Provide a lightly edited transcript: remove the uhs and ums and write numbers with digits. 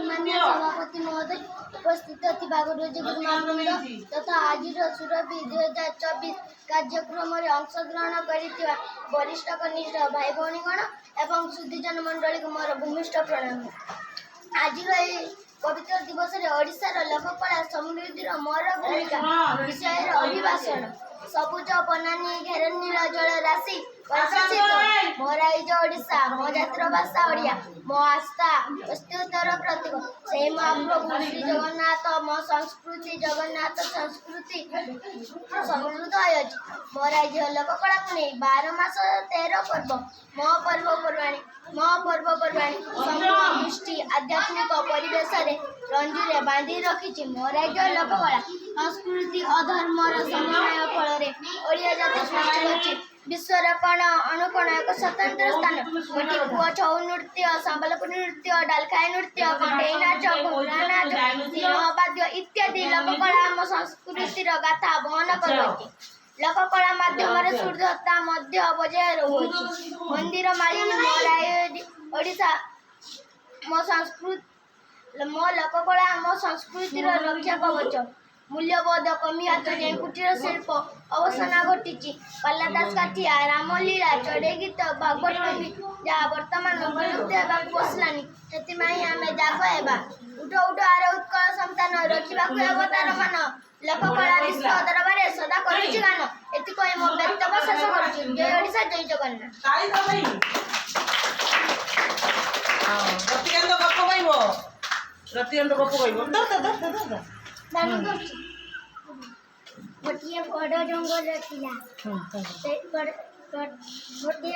माननीय सभापति महोदय उपस्थित थिबा गुरुजी तथा आज सुरभि 2024 कार्यक्रम में अंशग्रहण कर वरिष्ठ कनिष्ठ भाई भौणीगण एवं सुधीजन मंडली को मोर भूमिष्ठ प्रणाम। आज पवित्र दिवस रे ओडिशार लोककला समृद्धि मोर भूमिका विषय अभिभाषण सबुज बनानी घेरनील जल राशि प्रशासित मोर आइज ओडिशा मो जातिर भाषा ओडिया मो आस्था अस्तित्वर प्रतीक से महाप्रभु श्री जगन्नाथ मो संस्कृति जगन्नाथ संस्कृति समृद्ध होइछ। मोर आइज लोककला को नहीं 12 मास 13 पर्व मो पर्वपर्वाणी दृष्टि आध्यात्मिक परिवेश रंजूरे बांधी रखी मोर आइज लोककला संस्कृति अधर्मर समन्वय फल ओडिया जाति सृष्टि विश्वर कण अणुकण एक स्वतंत्र स्थान गोटी पुआ छऊ नृत्य संबलपुरी नृत्य डालखाई नृत्य कंटेई नाच घोड़ा नाच सिंहवाद्य इत्यादि लोककला आम संस्कृतिर गाथा बहन करुछि। लोककला माध्यम शुद्धता मध्य बजाय रहुछि। मंदिर मालिनी मोर ओडिशा मो संस्कृति मो लोककला आम संस्कृतिर रक्षा कवच मूल्यबोध कमी हाथ जाए कुटीर शिल्प अवसाना घटी पाला दास काठिया रामलीला चढ़े गीत भागवत टोपी जहाँ बर्तमान विलुप्त होगा बसलानी से आम जाग हेबा उठ उठ आर उत्कल संतान रखा तार मान लोककला विश्व दरबार सदा करुछि गान एति कहि मो वक्तव्य शेष करुछि। जय ओडिशा जय जगन्नाथ। गोटे बड़ जंगल थिला गोटे